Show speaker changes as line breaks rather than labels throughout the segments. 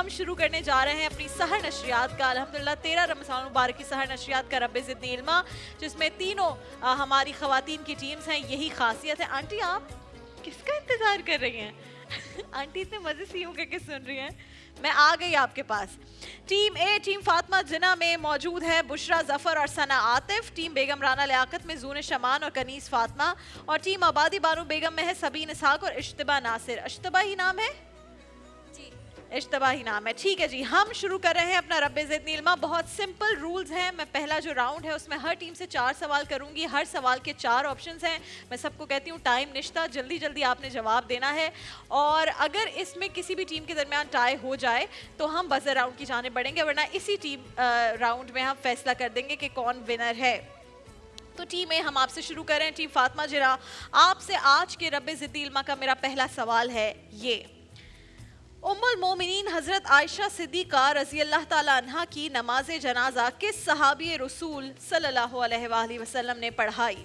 ہم شروع کرنے جا رہے ہیں اپنی سحر نشریات کا. الحمدللہ 13 رمضان مبارک کی سحر نشریات کا رب زدنی علما, جس میں تینوں ہماری خواتین کی ٹیمز ہیں. یہی خاصیت ہے. آنٹی آپ کس کا انتظار کر رہی ہیں؟ آنٹی اتنے مزے سے ہوں کہ سن رہی ہیں. میں آ گئی آپ کے پاس. ٹیم اے ٹیم فاطمہ جناح میں موجود ہے بشرا ظفر اور ثنا عاطف. ٹیم بیگم رانا لیاقت میں زون شمان اور کنیز فاطمہ. اور ٹیم آبادی بانو بیگم میں ہے سبین اسحاق اور اشتباہ ناصر. اشتباہ ہی نام ہے؟ جی اشتباہ ہی نام ہے. ٹھیک ہے جی, ہم شروع کر رہے ہیں اپنا رب زدنی علما. بہت سمپل رولز ہیں. میں پہلا جو راؤنڈ ہے اس میں ہر ٹیم سے 4 سوال کروں گی. ہر سوال کے 4 آپشنز ہیں. میں سب کو کہتی ہوں ٹائم نشتہ, جلدی جلدی آپ نے جواب دینا ہے. اور اگر اس میں کسی بھی ٹیم کے درمیان ٹائی ہو جائے تو ہم بزر راؤنڈ کی جانب بڑھیں گے, ورنہ اسی ٹیم راؤنڈ میں ہم فیصلہ کر دیں گے کہ کون ونر ہے. تو ٹیم اے ہم آپ سے شروع کر رہے ہیں. ٹیم فاطمہ جناح, آپ سے آج کے رب زدنی علما کا میرا پہلا سوال ہے یہ: ام المومنین حضرت عائشہ صدیقہ رضی اللہ تعالیٰ عنہ کی نماز جنازہ کس صحابی رسول صلی اللہ علیہ وآلہ وسلم نے پڑھائی؟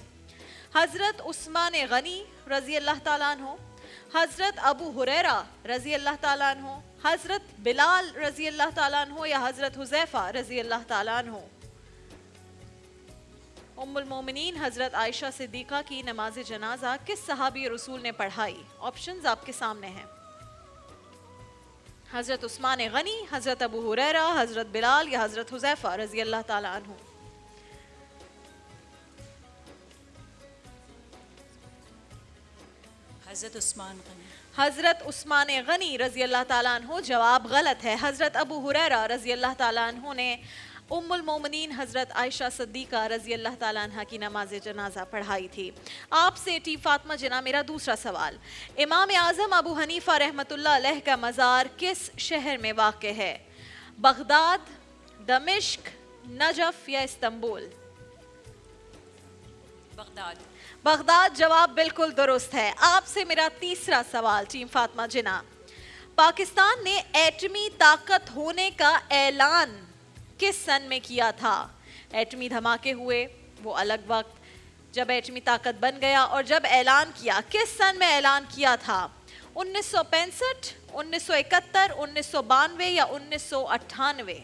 حضرت عثمان غنی رضی اللہ تعالیٰ عنہ, حضرت ابو ہریرہ رضی اللہ تعالیٰ عنہ, حضرت بلال رضی اللہ تعالیٰ عنہ یا حضرت حذیفہ رضی اللہ تعالیٰ عنہ؟ ام المومنین حضرت عائشہ صدیقہ کی نماز جنازہ کس صحابی رسول نے پڑھائی؟ آپشنز آپ کے سامنے ہیں. حضرت عثمان غنی, حضرت ابو ہریرہ, حضرت بلال یا حضرت حذیفہ رضی اللہ تعالیٰ عنہ؟
حضرت عثمان غنی.
حضرت عثمان غنی رضی اللہ تعالیٰ عنہ جواب غلط ہے. حضرت ابو ہریرہ رضی اللہ تعالیٰ عنہ نے ام المومنین حضرت عائشہ صدیقہ رضی اللہ تعالیٰ عنہ کی نماز جنازہ پڑھائی تھی. آپ سے ٹیم فاطمہ جناح میرا دوسرا سوال: امام اعظم ابو حنیفہ رحمۃ اللہ علیہ کا مزار کس شہر میں واقع ہے؟ بغداد, دمشق, نجف یا استنبول؟
بغداد.
بغداد جواب بالکل درست ہے. آپ سے میرا تیسرا سوال ٹیم فاطمہ جناح: پاکستان نے ایٹمی طاقت ہونے کا اعلان کس سن میں کیا تھا؟ ایٹمی دھماکے ہوئے وہ الگ وقت, جب ایٹمی طاقت بن گیا اور جب اعلان کیا, کس سن میں اعلان کیا تھا؟ 1965, 1971, 1992 یا 1998؟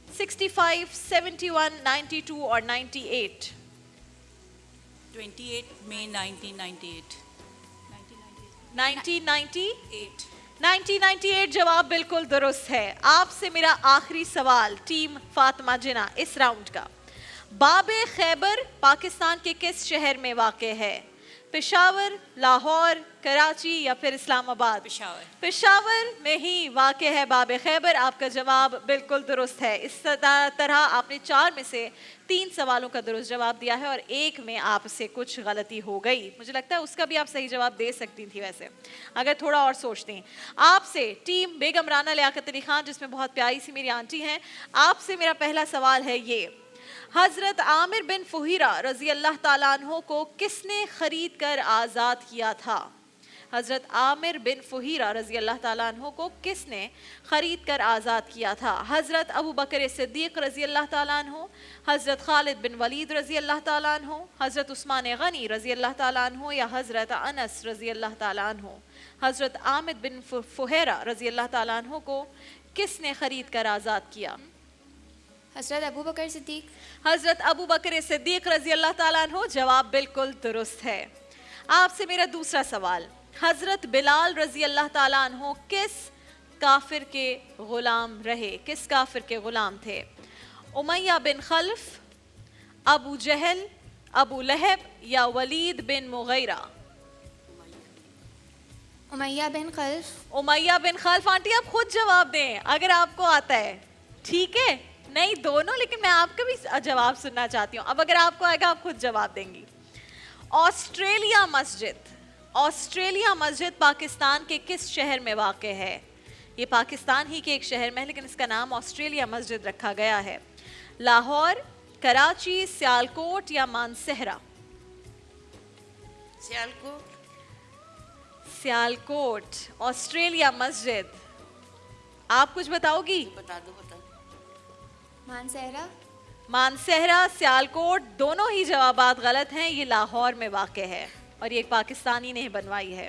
65, 71, 92 اور 98؟
28 مئی 1998.
1998
8.
1998 جواب بالکل درست ہے. آپ سے میرا آخری سوال ٹیم فاطمہ جناح اس راؤنڈ کا: باب خیبر پاکستان کے کس شہر میں واقع ہے؟ پشاور, لاہور, کراچی یا پھر اسلام آباد؟
پشاور.
پشاور میں ہی واقع ہے باب خیبر. آپ کا جواب بالکل درست ہے. اس طرح آپ نے 4 میں سے 3 سوالوں کا درست جواب دیا ہے اور 1 میں آپ سے کچھ غلطی ہو گئی. مجھے لگتا ہے اس کا بھی آپ صحیح جواب دے سکتی تھی ویسے, اگر تھوڑا اور سوچتی. آپ سے ٹیم بیگم رانا لیاقت علی خان, جس میں بہت پیاری سی میری آنٹی ہیں, آپ سے میرا پہلا سوال ہے یہ: حضرت عامر بن فہیرہ رضی اللہ تعالیٰ عنہ کو کس نے خرید کر آزاد کیا تھا؟ حضرت عامر بن فہیرہ رضی اللہ تعالیٰ عنہ کو کس نے خرید کر آزاد کیا تھا؟ حضرت ابو بکر صدیق رضی اللہ تعالیٰ عنہ, حضرت خالد بن ولید رضی اللہ تعالیٰ عنہ, حضرت عثمان غنی رضی اللہ تعالیٰ عنہ یا حضرت انس رضی اللہ تعالیٰ عنہ؟ حضرت عامر بن فہیرہ رضی اللہ تعالیٰ عنہ کو کس نے خرید کر آزاد کیا؟
حضرت ابو بکر صدیق.
حضرت ابو بکر صدیق رضی اللہ تعالیٰ عنہ جواب بالکل درست ہے. آپ سے میرا دوسرا سوال: حضرت بلال رضی اللہ تعالیٰ عنہ کس کافر کے غلام رہے؟ کس کافر کے غلام تھے؟ امیہ بن خلف, ابو جہل, ابو لہب یا ولید بن مغیرہ؟
امیہ بن خلف.
امیہ بن خلف. آنٹی آپ خود جواب دیں اگر آپ کو آتا ہے. ٹھیک ہے, نہیں دونوں, لیکن میں آپ کا بھی جواب سننا چاہتی ہوں. اب اگر آپ کو آئے گا آپ خود جواب دیں گی. آسٹریلیا مسجد, آسٹریلیا مسجد پاکستان کے کس شہر میں واقع ہے؟ یہ پاکستان ہی کے ایک شہر میں ہے لیکن اس کا نام آسٹریلیا مسجد رکھا گیا ہے. لاہور, کراچی, سیالکوٹ یا مانسہرہ؟
سیالکوٹ.
سیالکوٹ آسٹریلیا مسجد. آپ کچھ بتاؤ گی؟
بتا دو.
مانسہرہ.
مانسہرہ, سیالکوٹ, دونوں ہی جوابات غلط ہیں. یہ لاہور میں واقع ہے اور یہ ایک پاکستانی نے بنوائی ہے.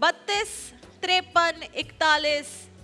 32, 53, 41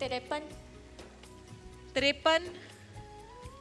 53।
53